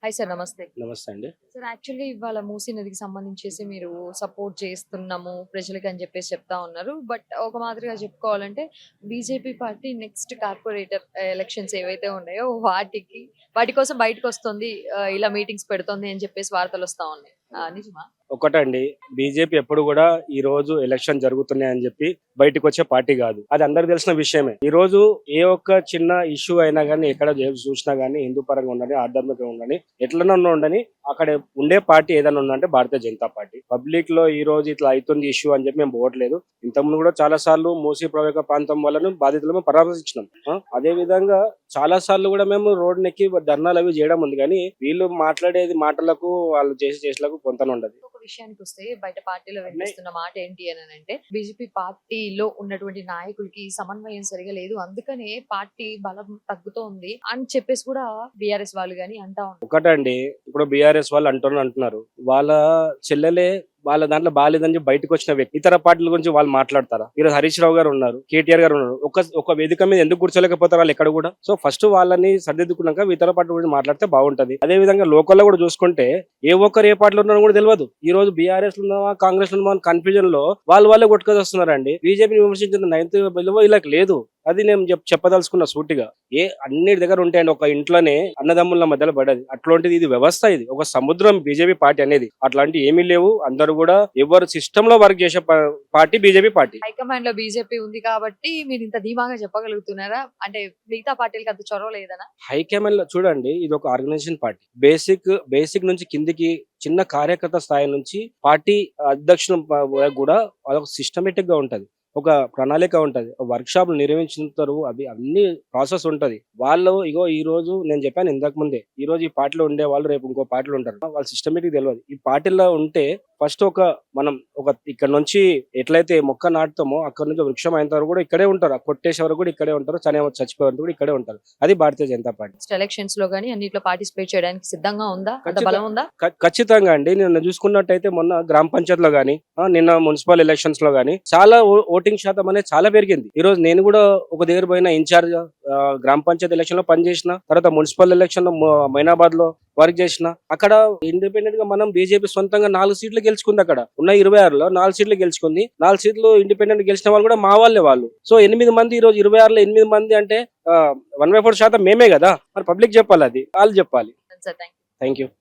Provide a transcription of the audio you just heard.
Hi sir, నమస్తే. నమస్తే అండి. సార్, యాక్చువల్‌గా ఇవాళ మూసీ నదికి సంబంధించేసి మీరు సపోర్ట్ చేస్తున్నాము ప్రజలకి అని చెప్పేసి చెప్తా ఉన్నారు. బట్ ఒక మాదిరిగా చెప్పుకోవాలంటే BJP party next corporator elections ఏవైతే ఉన్నాయో వాటి కోసం బయటకొస్తుంది. ఇలా మీటింగ్స్ పెడుతుంది అని చెప్పేసి వార్తలొస్తా ఉన్నాయి. నిజమా? ఒకటండి, బీజేపీ ఎప్పుడు కూడా ఈ రోజు ఎలక్షన్ జరుగుతున్నాయని చెప్పి బయటకు వచ్చే పార్టీ కాదు. అది అందరికి తెలిసిన విషయమే. ఈ రోజు ఏ ఒక్క చిన్న ఇష్యూ అయినా గానీ, ఎక్కడ చూసినా గానీ, హిందూ పరంగా ఉండని, ఆధ్యాత్మికంగా ఉండని, ఎట్లనన్నా ఉండని, అక్కడ ఉండే పార్టీ ఏదైనా ఉందంటే భారతీయ జనతా పార్టీ. పబ్లిక్ లో ఈ రోజు ఇట్లా అవుతుంది ఇష్యూ అని చెప్పి మేము పోవట్లేదు. ఇంతకుముందు కూడా చాలా సార్లు మూసీ ప్రవేశ ప్రాంతం వల్ల బాధితులను పరామర్శించినాం. అదే విధంగా చాలా సార్లు కూడా మేము రోడ్ నెక్కి ధర్నాలు అవి చేయడం ఉంది. కానీ వీళ్ళు మాట్లాడేది మాటలకు, వాళ్ళు చేసేలకు కొంత ఉండదు. ఒక విషయానికి వస్తే బయట పార్టీలో వినిపిస్తున్న మాట ఏంటి అని అంటే, బీజేపీ పార్టీలో ఉన్నటువంటి నాయకులకి సమన్వయం సరిగా లేదు, అందుకనే పార్టీ బలం తగ్గుతోంది అని చెప్పేసి కూడా బీఆర్ఎస్ వాళ్ళు గాని అంటా ఉన్నారు. ఒకటండి, ఇప్పుడు బీఆర్ఎస్ వాళ్ళు అంటున్నారు, వాళ్ళ చెల్లెలే వాళ్ళ దాంట్లో బాగాలేదని చెప్పి బయటకు వచ్చిన వ్యక్తి ఇతర పార్టీల గురించి వాళ్ళు మాట్లాడతారా? ఈరోజు హరీష్ రావు గారు ఉన్నారు, కేటీఆర్ గారు ఉన్నారు. ఒక వేదిక మీద ఎందుకు కూర్చోలేకపోతారు వాళ్ళు ఎక్కడ కూడా? సో ఫస్ట్ వాళ్ళని సర్దిద్దుకున్నాక ఇతర పార్టీ గురించి మాట్లాడితే బాగుంటది. అదే విధంగా లోకల్లో కూడా చూసుకుంటే ఏ ఒక్కరు ఏ పార్టీలో ఉన్నారో కూడా తెలియదు. ఈ రోజు బీఆర్ఎస్ లో ఉన్నావా, కాంగ్రెస్ లో ఉన్నావా కన్ఫ్యూజన్ లో వాళ్ళే కొట్టుకొని వస్తున్నారండి. బీజేపీని విమర్శించిన నైన్త్ విలువ ఇలా లేదు. అది నేను చెప్పదలుచుకున్న సూటిగా. అన్ని దగ్గర ఉంటాయండి. ఒక ఇంట్లోనే అన్నదమ్ముల మధ్యలో పడది. అట్లాంటిది ఇది వ్యవస్థ, ఇది ఒక సముద్రం బీజేపీ పార్టీ అనేది. అట్లాంటి ఏమీ లేవు. అందరూ కూడా ఎవరు సిస్టమ్ లో వర్క్ చేసే పార్టీ బీజేపీ పార్టీ. హైకమాండ్ లో బీజేపీ ఉంది కాబట్టి మీరు ఇంత ధీమాగా చెప్పగలుగుతున్నారా? అంటే మిగతా పార్టీలకు అంత చొరవ లేదనా? హైకమాండ్ లో చూడండి, ఇది ఒక ఆర్గనైజేషన్ పార్టీ. బేసిక్ నుంచి కిందికి చిన్న కార్యకర్త స్థాయి నుంచి పార్టీ అధ్యక్షుల కూడా అదొక సిస్టమేటిక్ గా ఉంటది. ఒక ప్రణాళిక ఉంటది. వర్క్ షాప్లు నిర్వహించుతారు. అవి అన్ని ప్రాసెస్ ఉంటది. వాళ్ళు ఈ రోజు నేను చెప్పాను ఇంతకు ముందే, ఈ రోజు ఈ పార్టీలో ఉండే వాళ్ళు రేపు ఇంకో పార్టీలో ఉంటారు. వాళ్ళు సిస్టమేటిక్ తెలియదు. ఈ పార్టీలో ఉంటే ఫస్ట్ మనం ఇక్కడ నుంచి ఎట్లయితే మొక్క నాటుతామో అక్కడ నుంచి వృక్షం అయిన వరకు కూడా ఇక్కడే ఉంటారు. కొట్టేసే వరకు కూడా ఇక్కడే ఉంటారు. చచ్చిపోయే వరకు కూడా ఇక్కడే ఉంటారు. అది భారతీయ జనతా పార్టీ. ఎలక్షన్స్ లో గానీ అన్నిట్లో పార్టిసిపేట్ చేయడానికి సిద్ధంగా ఉందా? అంత బలం ఉందా? ఖచ్చితంగా అండి. నేను చూసుకున్నట్టయితే మొన్న గ్రామ పంచాయత్ లో గానీ, నిన్న మున్సిపల్ ఎలక్షన్స్ లో గానీ చాలా ఓటింగ్ శాతం అనేది చాలా పెరిగింది. ఈ రోజు నేను కూడా ఒక దగ్గర పోయిన ఇన్ఛార్జ్ గ్రామ పంచాయత్ ఎలక్షన్ లో పనిచేసిన, తర్వాత మున్సిపల్ ఎలక్షన్ లో మైనాబాద్ లో వర్క్ చేసిన. అక్కడ ఇండిపెండెంట్ గా మనం బీజేపీ సొంతంగా 4 సీట్లు గెలుచుకుంది. అక్కడ ఉన్న 26లో 4 సీట్లు గెలుచుకుంది. 4 సీట్లు ఇండిపెండెంట్ గెలిచిన వాళ్ళు కూడా మా వాళ్ళే. సో 8 మంది, ఈ రోజు 26లో 8 మంది అంటే 1/4% మేమే కదా. మరి పబ్లిక్ చెప్పాలి, అది వాళ్ళు చెప్పాలి. Sir, thank you.